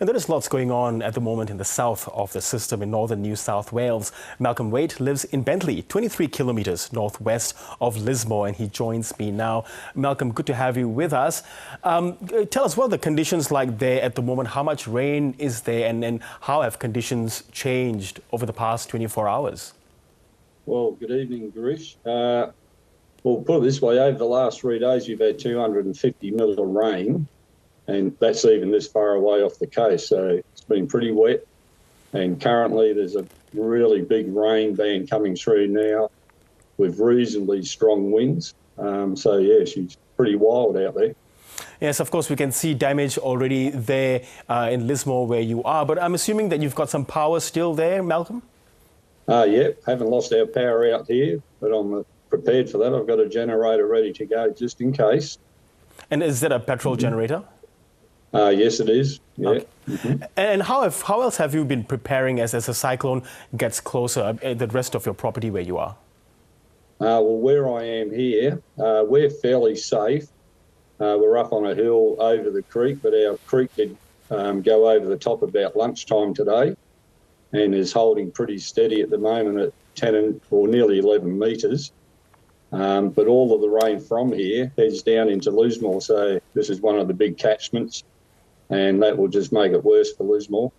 And there is lots going on at the moment in the south of the system in northern New South Wales. Malcolm Wade lives in Bentley, 23 kilometres northwest of Lismore, and he joins me now. Malcolm, good to have you with us. Tell us what are the conditions like there at the moment. How much rain is there, and how have conditions changed over the past 24 hours? Well, good evening, Girish. Well, put it this way, over the last 3 days, you've had 250 mil of rain, and that's even this far away off the coast. So it's been pretty wet, and currently there's a really big rain band coming through now with reasonably strong winds. So, yeah, she's pretty wild out there. Yes, of course, we can see damage already there in Lismore where you are, but I'm assuming that you've got some power still there, Malcolm? Yeah, haven't lost our power out here, but I'm prepared for that. I've got a generator ready to go just in case. And is that a petrol generator? Yes, it is. Yeah. Okay. And how else have you been preparing as a cyclone gets closer, the rest of your property where you are? Well, where I am here, we're fairly safe. We're up on a hill over the creek, but our creek did go over the top about lunchtime today and is holding pretty steady at the moment at 10 or nearly 11 metres. But all of the rain from here heads down into Lismore, so this is one of the big catchments, and that will just make it worse for Lismore.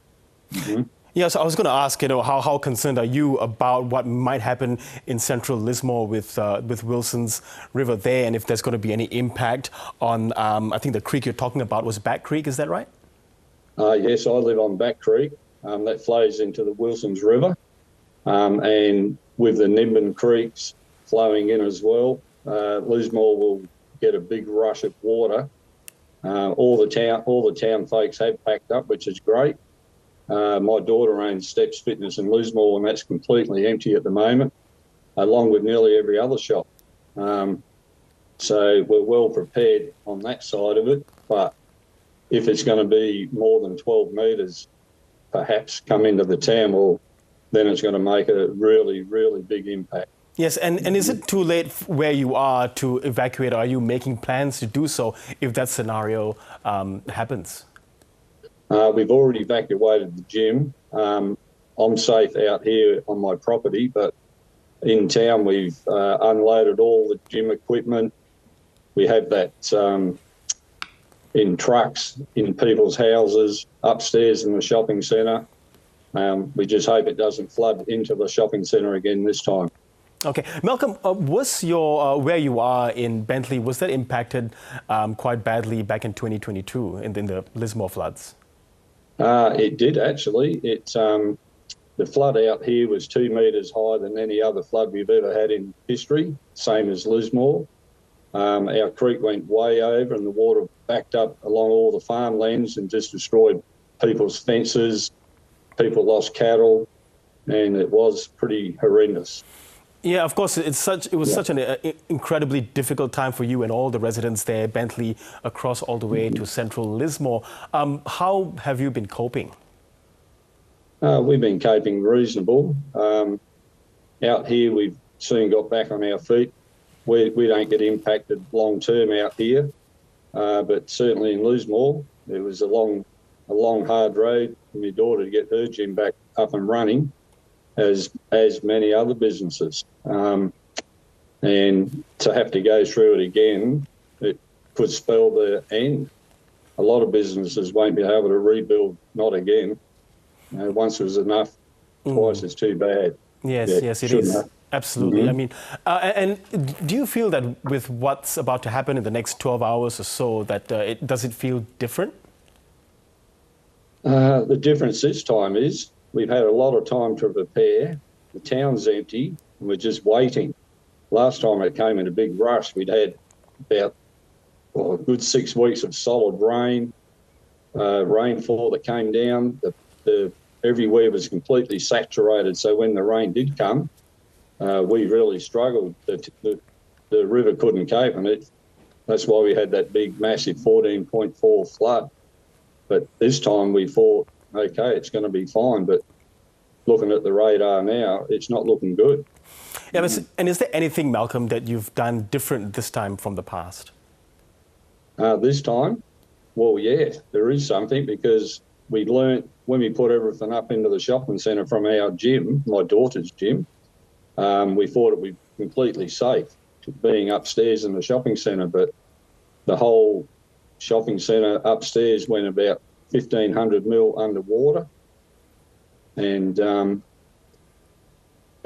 Yes, I was going to ask, how concerned are you about what might happen in central Lismore with Wilson's River there, and if there's going to be any impact on, I think the creek you're talking about was Back Creek, is that right? Yes, I live on Back Creek. That flows into the Wilson's River, and with the Nimbin Creeks flowing in as well, Lismore will get a big rush of water. All the town folks have packed up, which is great. My daughter owns Steps Fitness in Lismore, and that's completely empty at the moment, along with nearly every other shop. So we're well prepared on that side of it. But if it's going to be more than 12 metres, perhaps come into the town, well, then it's going to make a really, really big impact. Yes, and is it too late where you are to evacuate? Are you making plans to do so if that scenario happens? We've already evacuated the gym. I'm safe out here on my property, but in town we've unloaded all the gym equipment. We have that in trucks, in people's houses, upstairs in the shopping centre. We just hope it doesn't flood into the shopping centre again this time. Okay. Malcolm, was your where you are in Bentley, was that impacted quite badly back in 2022 in the Lismore floods? It did, actually. The flood out here was 2 metres higher than any other flood we've ever had in history, same as Lismore. Our creek went way over and the water backed up along all the farmlands and just destroyed people's fences. People lost cattle, and it was pretty horrendous. Yeah, of course, it was such an incredibly difficult time for you and all the residents there, Bentley, across all the way to central Lismore. How have you been coping? We've been coping reasonable. Out here, we've soon got back on our feet. We don't get impacted long term out here, but certainly in Lismore, it was a long, hard road for my daughter to get her gym back up and running, as many other businesses. And to have to go through it again, it could spell the end. A lot of businesses won't be able to rebuild, not again. Once was enough, twice is too bad. Yes, it is. Absolutely. I mean, and do you feel that with what's about to happen in the next 12 hours or so, that does it feel different? The difference this time is we've had a lot of time to prepare. The town's empty, and we're just waiting. Last time it came in a big rush. We'd had about a good 6 weeks of solid rainfall that came down. Everywhere was completely saturated, so when the rain did come, we really struggled. The river couldn't cope, and that's why we had that big, massive 14.4 flood. But this time we thought, okay, it's going to be fine, but looking at the radar now, it's not looking good. Yeah, and is there anything, Malcolm, that you've done different this time from the past? This time? Well, yeah, there is something, because we learnt when we put everything up into the shopping centre from our gym, my daughter's gym, we thought it would be completely safe being upstairs in the shopping centre, but the whole shopping centre upstairs went about 1,500 mil underwater, and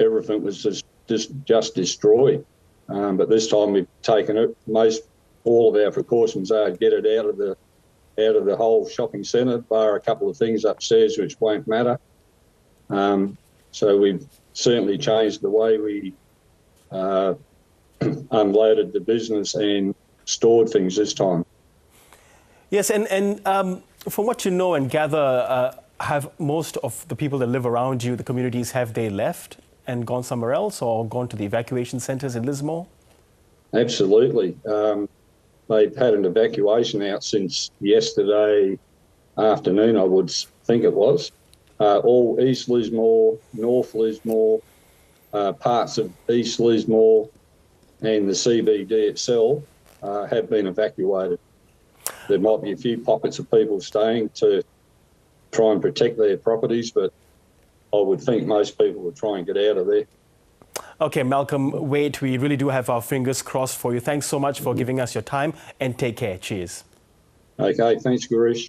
everything was just destroyed. But this time we've taken it. All of our precautions are get it out of the whole shopping centre, bar a couple of things upstairs which won't matter. So we've certainly changed the way we unloaded the business and stored things this time. Yes, and from what you know and gather, have most of the people that live around you, the communities, have they left and gone somewhere else or gone to the evacuation centres in Lismore? Absolutely. They've had an evacuation out since yesterday afternoon, I would think it was. All East Lismore, North Lismore, parts of East Lismore and the CBD itself have been evacuated. There might be a few pockets of people staying to try and protect their properties, but I would think most people would try and get out of there. Okay, Malcolm Wade, we really do have our fingers crossed for you. Thanks so much for giving us your time and take care. Cheers. Okay, thanks, Girish.